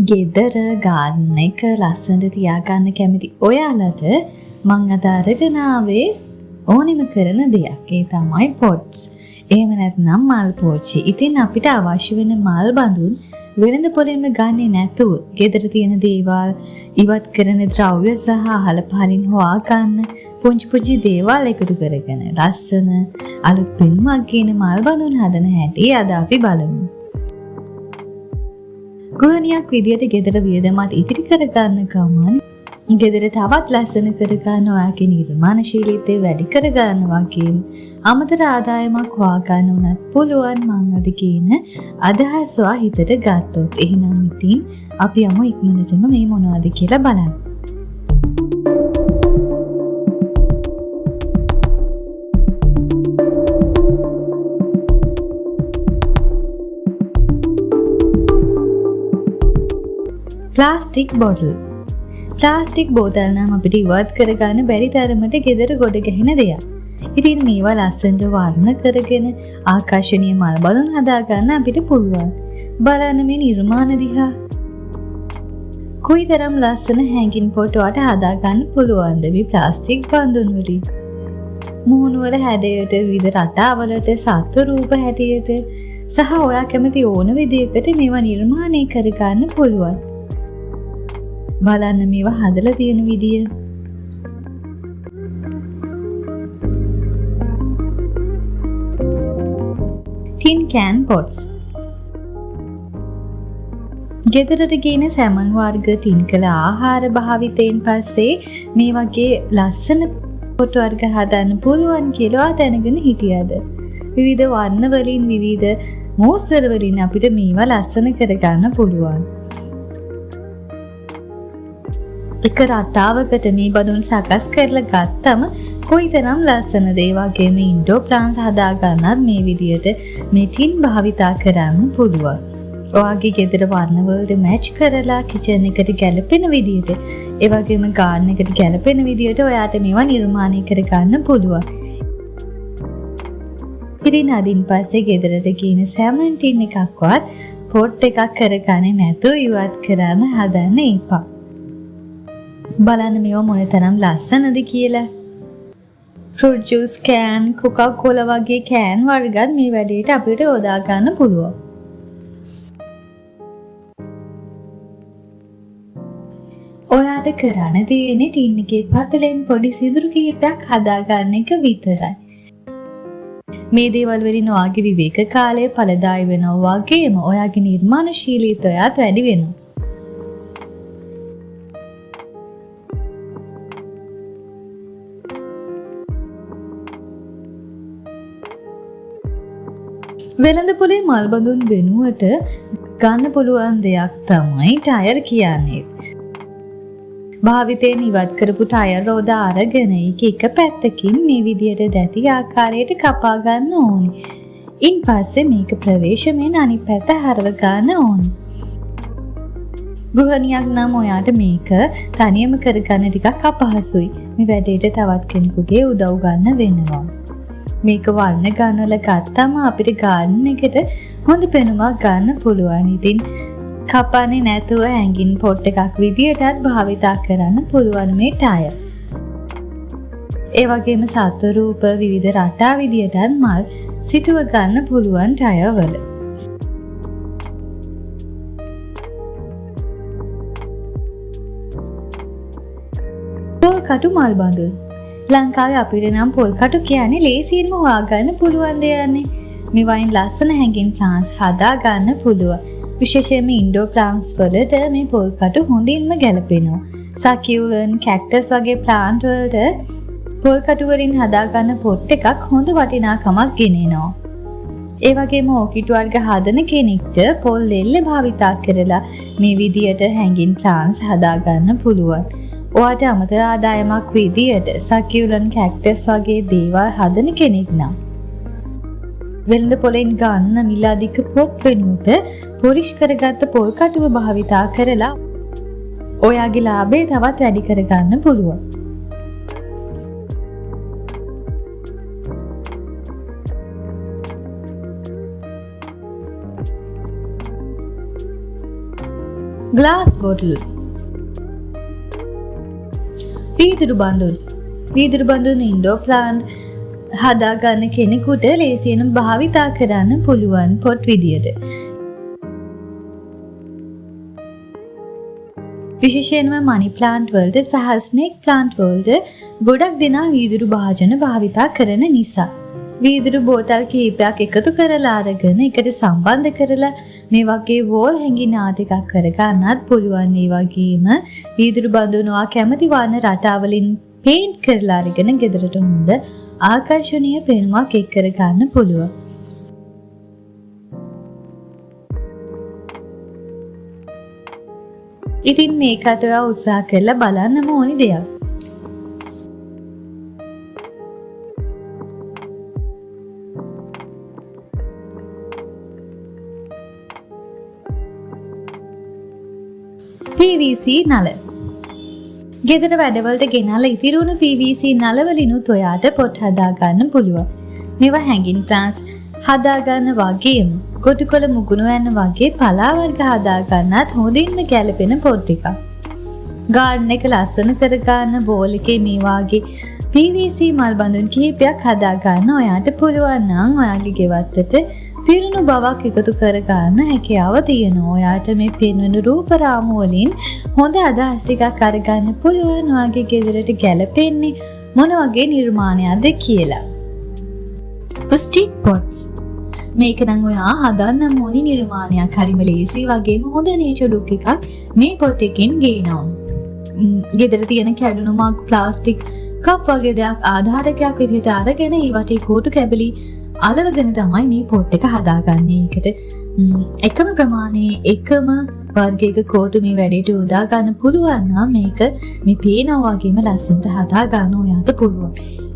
ගෙදර ගාර්ඩන් එක ලස්සනට තියාගන්න කැමති ඔයාලට මං අද අරගෙන ආවේ ඕනිම කරන දෙයක්. ඒ තමයි පොට්ස්. එහෙම නැත්නම් මල් පෝච්චි. ඉතින් අපිට අවශ්‍ය වෙන මල් බඳුන් වෙළඳ පොලෙන්ම ගන්නේ නැතුව ගෙදර තියෙන දේවල් ඉවත් කරන ද්‍රව්‍ය සහ අහල පහලින් හොවා ගන්න පුංචි පුංචි දේවල් එකතු කරගෙන ලස්සන අලුත් පෙනුමක් ගෙන මල් බඳුන් හදන හැටි අද අපි බලමු. ගෘහණියක් විදියට ගෙදර වියදමත් ඉතිරි කරගන්න ගමන් ගෙදර තවත් ලස්සන කරගන්න ඔයාගේ නිර්මාණශීලීත්වය වැඩි කරගන්න වගේම අමතර ආදායමක් හොයාගන්න උනත් පුළුවන් මං අද කියන අදහස් ඔයා හිතට ගත්තොත්. එහෙනම් ඉතින් අපි යමු ඉක්මනටම මේ මොනවද කියලා බලන්න. Plastic bottle. ප්ලාස්ටික් බෝතල් නම් අපිට ඉවත් කරගන්න බැරි තරමට ගෙදර ගොඩ ගැහෙන දෙයක්. ඉතින් මේවා ලස්සනට වර්ණ කරගෙන ආකර්ශනීය මල් බඳුන් හදාගන්න අපිට පුළුවන්. බලන්න මේ නිර්මාණ දිහා. කොයිතරම් ලස්සන හැංගින් පොට් වලට හදාගන්න පුළුවන්ද මේ ප්ලාස්ටික් බඳුන් වලින්. මූණු වල හැඩයට විවිධ රටාවලට සත්ව රූප හැටියට සහ ඔයා කැමති ඕන විදියකට මේවා නිර්මාණය කරගන්න පුළුවන්. බලන්න මේවා හදලා තියෙන විදිය. Tin can pots. ගෙදරට ගේන සැමන් වර්ග ටින් කළ ආහාර භාවිතයෙන් පස්සේ මේ වගේ ලස්සන පොට් වර්ග හදන්න පුළුවන් කියලා දැනගෙන හිටියද? විවිධ වර්ණ වලින් විවිධ මෝස්තර වලින් අපිට මේවා ලස්සන කරගන්න පුළුවන්. එක රටාවකට මේ බඳුන් සකස් කරලා ගත්තම කොයිතරම් ලස්සනද. ඒ වගේම ඉන්ඩෝ ප්ලාන්ට්ස් හදා ගන්නත් මේ විදියට මේ ටින් භාවිතා කරන්න පුළුවන්. ඔයාගේ ගෙදර වර්ණ වලට මැච් කරලා කිචන් එකට ගැලපෙන විදියට, ඒ වගේම ගාඩන් එකට ගැලපෙන විදියට ඔයාට මේවා නිර්මාණය කරගන්න පුළුවන්. ඉතින් අදින් පස්සේ ගෙදරට කියන සැමන් ටින් එකක්වත් පොට් එකක් කරගන්නේ නැතුව ඉවත් කරන්න හදන්න එපා. බලන්න මේවා මොන තරම් ලස්සනද කියලා. Fruit juice can, Coca cola වගේ කෑන් වර්ගත් මේ වැඩේට අපිට යොදා ගන්න පුළුවන්. ඔයාට කරන්න තියෙන්නේ ටින් එකේ පතුලෙන් පොඩි සිදුරු කීපයක් හදාගන්න එක විතරයි. මේ දේවල් වලින් ඔයාගේ විවේක කාලය ඵලදායී වෙනවා වගේම ඔයාගේ නිර්මාණශීලීත්වයත් වැඩි වෙනවා. වෙළඳ පොලේ මල් බඳුන් වෙනුවට ගන්න පුළුවන් දෙයක් තමයි ටයර් කියන්නේ. භාවිතයෙන් ඉවත් කරපු ටයර් රෝද අරගෙන එක පැත්තකින් මේ විදියට දැති ආකාරයට කපා ගන්න ඕනේ. ඉන් පස්සේ මේක ප්‍රවේශමෙන් අනිත් පැත්ත හරව ගන්න ඕනේ. ගෘහණියක් නම් ඔයාට මේක තනියම කරගන්න ටිකක් අපහසුයි. මේ වැඩේට තවත් කෙනෙකුගේ උදව් ගන්න වෙනවා. මේක වර්ණ ගන්නවල ගත්තම අපිට ගාඩන් එකට හොඳ පෙනුමක් ගන්න පුළුවන්. ඉතින් කපන්නේ නැතුව හැංගින් පොට් එකක් විදියටත් භාවිතා කරන්න පුළුවන් මේ ටයර්. ඒ වගේම සත්ව රූප විවිධ රටා විදියටත් මල් සිටුව ගන්න පුළුවන් ටයර් වල. පොල් කටු මල් බඳුන්. ලංකාවේ අපිට නම් පොල් කටු කියන්නේ ලේසියෙන්ම හොයාගන්න පුළුවන් දෙයක්නේ. මේවයින් ලස්සන හැංගින් ප්ලාන්ට්ස් හදා ගන්න පුළුවන්. විශේෂයෙන්ම ඉන්ඩෝ ප්ලාන්ට්ස් වලට මේ පොල් කටු හොඳින්ම ගැලපෙනවා. සකියුලන්, කැක්ටස් වගේ ප්ලාන්ට් වලට පොල් කටු වලින් හදා ගන්න පොට් එකක් හොඳ වටිනාකමක් ගෙනෙනවා. ඒ වගේම ඕකිඩ් වර්ග හදන කෙනෙක්ට පොල් දෙල්ල භාවිතා කරලා මේ විදියට හැංගින් ප්ලාන්ට්ස් හදා ගන්න පුළුවන්. ඔයාට අමතර ආදායමක් විදියට සකියුලන්, කැක්ටස් වගේ දේවල් හදන කෙනෙක් නම් වෙළඳ පොලෙන් ගන්න මිල අධික පොට් වෙනුවට පොලිෂ් කරගත්ත පොල් කටුව භාවිතා කරලා ඔයාගේ ලාභය තවත් වැඩි කරගන්න පුළුවන්. glass bottle. වීදුරු බඳුන් ඉන්ඩෝර් ප්ලාන්ට් හදාගන්න කෙනෙකුට ලේසියෙන් භාවිතා කරන්න පුළුවන් පොට් විදියට. විශේෂයෙන්ම මනි ප්ලාන්ට් වලට සහ ස්නේක් ප්ලාන්ට් වලට ගොඩක් දෙනා වීදුරු භාජන භාවිතා කරන නිසා. වීදුරු බෝතල් කිහිපයක් එකතු කරලා අරගෙන එකට සම්බන්ධ කරලා මේ වගේ වෝල් හැංගින ආට් එකක් කරගන්නත් පුළුවන්. ඒ වගේම වීදුරු බඳුනවා කැමති වර්ණ රටාවලින් පේන්ට් කරලා අරගෙන ගෙදරට හොඳ ආකර්ෂණීය පෙනුමක් එක් කරගන්න පුළුවන්. ඉතින් මේකට ඔයා උත්සාහ කරලා බලන්නම ඕනි දෙයක්. PVC නල. ගෙදර වැඩවලට ගෙනල්ලා ඉතිරුණු PVC නලවලිනුත් ඔයාට පොට් හදාගන්න පුළුවන්. මේවා හැංගින් ප්ලාන්ට්ස් හදාගන්න වගේම කොටුකොළ මුගුණ වැන්න වගේ පලා වර්ග හදාගන්නත් හොඳින්ම ගැලපෙන පොට් එකක්. ගාඩන් එක ලස්සන කරගන්න බෝල් එකේ මේ වාගේ PVC මල් බඳුන් කිහිපයක් හදාගන්න ඔයාට පුළුවන් නම් ඔයාගේ ගෙවත්තට පිරුණු බවක් එකතු කරගන්න හැකියාව තියෙනවා. ඔයාට මේ පෙන්වන රූප රාමු වලින් හොඳ අදහස් ටිකක් අරගන්න පුළුවන් ඔයාගේ ගෙදරට ගැලපෙන්නේ මොන වගේ නිර්මාණයක්ද කියලා. Stiff pots. මේක නම් ඔයා හදන්න මොනි නිර්මාණයක් හරිම ලේසි වගේම හොඳ නේචර් ලුක් එකක් මේ පොට් එකෙන් ගේනවා. ගෙදර තියෙන කැඩුණු මග් ප්ලාස්ටික් කප් වගේ දෙයක් ආධාරකයක් විදිහට අරගෙන ඊවට කෝටු කැබලි අලවගෙන තමයි මේ පොට් එක හදාගන්නේ. ඒකට එකම ප්‍රමාණයේ එකම වර්ගයක කෝටු මේ වැඩේට යොදා ගන්න පුළුවන් නම් මේක මේ පේනවා වගේම ලස්සනට හදා ගන්න ඔයාට පුළුවන්.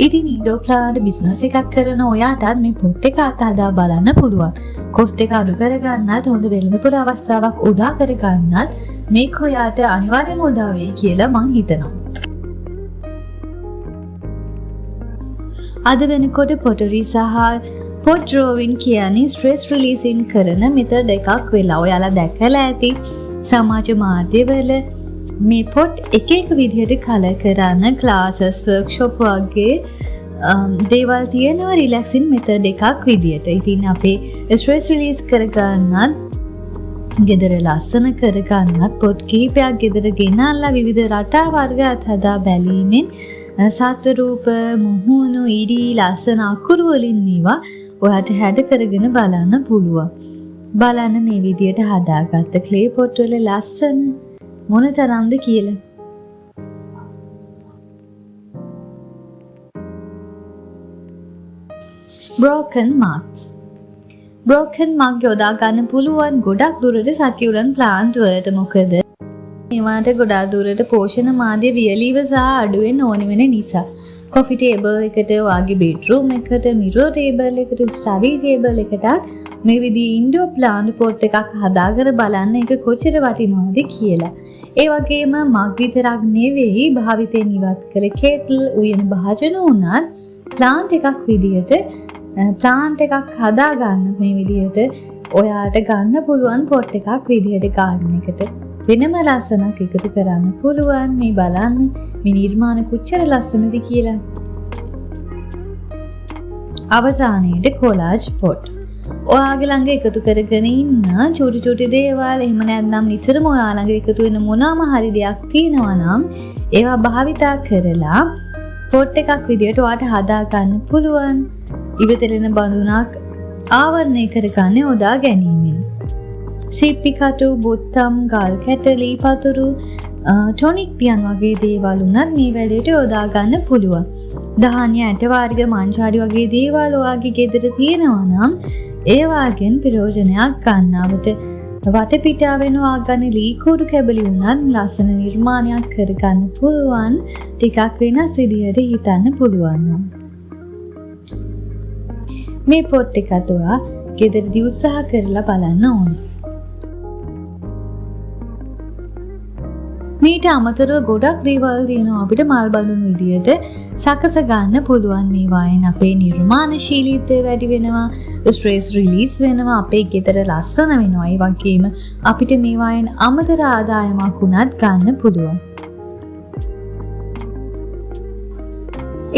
ඉතින් ඉන්ඩෝර් ප්ලාන්ට් බිස්නස් එකක් කරන ඔයාටත් මේ පොට් එක අතහදා බලන්න පුළුවන්. කොස්ට් එක අඩු කරගන්නත් හොඳ වෙළඳපොළ අවස්ථාවක් උදා කරගන්නත් මේක ඔයාට අනිවාර්යයෙන්ම උදා වෙයි කියලා මං හිතනවා. අද වෙනකොට පොටරි සහ පොට් ඩ්‍රෝවින් කියන්නේ ස්ට්‍රෙස් රිලීසින් කරන මෙතඩ් එකක් වෙලා. ඔයාලා දැකලා ඇති සමාජ මාධ්‍යවල මේ පොට් එක එක විදිහට කලර් කරන්න ක්ලාසස් වර්ක්ෂොප් වගේ දේවල් තියෙනවා රිලැක්සින් මෙතඩ් එකක් විදිහට. ඉතින් අපේ ස්ට්‍රෙස් රිලීස් කරගන්නත් ගෙදර ලස්සන කරගන්නත් පොට් කිහිපයක් ගෙදර ගෙනල්ලා විවිධ රටා වර්ග අත්හදා බැලීමෙන් සත්ව රූප මුහුණු ඉරි ලස්සන අකුරු වලින් මේවා ඔයාට හැඩ කරගෙන බලන්න පුළුවන්. බලන්න මේ විදියට හදාගත්ත ක්ලේ පොට් වල ලස්සන මොන තරම්ද කියලා. broken mugs. broken mug යොදා ගන්න පුළුවන් ගොඩක් දුරට සකියුරන් ප්ලාන්ට් වලට. මොකද මේවාට ගොඩාක් දුරට පෝෂණ මාධ්‍ය වියලීව සහ අඩුවෙන් ඕනි වෙන නිසා. කොෆි ටේබල් එකට, වාගේ බෙඩ්රූම් එකට, මිරර් ටේබල් එකට, ස්ටඩි ටේබල් එකට මේ විදිහේ ඉන්ඩෝර් ප්ලාන්ට් පොට් එකක් හදාගෙන බලන්න එක කොච්චර වටිනවද කියලා. ඒ වගේම මග් විතරක් නෙවෙයි භාවිතයෙන් ඉවත් කළ කෙටල් උයන භාජන උනත් ප්ලාන්ට් එකක් විදිහට ප්ලාන්ට් එකක් හදාගන්න මේ විදිහට ඔයාට ගන්න පුළුවන් පොට් එකක් විදිහට ගාඩන් එකට වෙනම ලස්සනක් එකතු කරන්න පුළුවන්. මේ බලන්න මේ නිර්මාණ කොච්චර ලස්සනද කියලා. අවසානයේදී කොලාජ් පොට්. ඔයාගේ ළඟ එකතු කරගෙන ඉන්න චූටි චූටි දේවල් එහෙම නැත්නම් නිතරම ඔයා ළඟ එකතු වෙන මොනවාම හරි දෙයක් තියෙනවා නම් ඒවා භාවිතා කරලා පොට් එකක් විදියට ඔයාට හදා ගන්න පුළුවන්. ඉවතලෙන බඳුනක් ආවරණය කරගන්න යොදා ගැනීමෙන්. සිප්පි කටු, බොත්තම්, ගල් කැටලි, පතුරු, ටොනික් පියන් වගේ දේවල් උනත් මේ වැඩේට යොදා ගන්න පුළුවන්. ධාන්‍ය, ඇට වර්ග, මාංශාරි වගේ දේවල් ඔයාගේ ගෙදර තියෙනවා නම් ඒවාගෙන් ප්‍රයෝජනයක් ගන්නවට වටපිටාවෙන් ඔයාගන්න ලී කුඩු කැබලි උනත් ලස්සන නිර්මාණයක් කරගන්න පුළුවන්. ටිකක් වෙනස් විදිහට හිතන්න පුළුවන්. මේ පොට් එකත් ඔයා ගෙදරදී උත්සාහ කරලා බලන්න ඕන. මීට අමතරව ගොඩක් දේවල් තියෙනවා අපිට මල් බඳුන් විදියට සකස ගන්න පුළුවන්. මේවායෙන් අපේ නිර්මාණශීලීත්වය වැඩි වෙනවා, ස්ට්‍රෙස් රිලීස් වෙනවා, අපේ ගෙදර ලස්සන වෙනවා. ඒ වගේම අපිට මේවායෙන් අමතර ආදායමක් උනත් ගන්න පුළුවන්.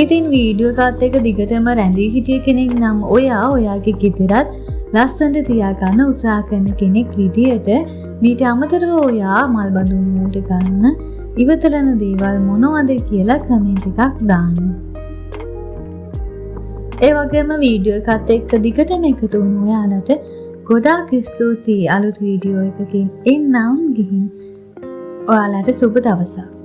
ඉතින් වීඩියෝ එකත් එක දිගටම රැඳී හිටිය කෙනෙක් නම් ඔයාගේ ගෙදරත් ලස්සනට තියාගන්න උත්සාහ කරන කෙනෙක් විදියට මීට අමතරව ඔයා මල් බඳුන් වලට ගන්න ඉවතරන දේවල් මොනවද කියලා කමෙන්ට් එකක් දාන්න. ඒ වගේම වීඩියෝ එකත් එක්ක දිගටම එකතු වුණු ඔයාලට ගොඩාක් ස්තුතියි. අලුත් වීඩියෝ එකකින් එන්නම් ගිහින් ඔයාලට සුබ දවසක්.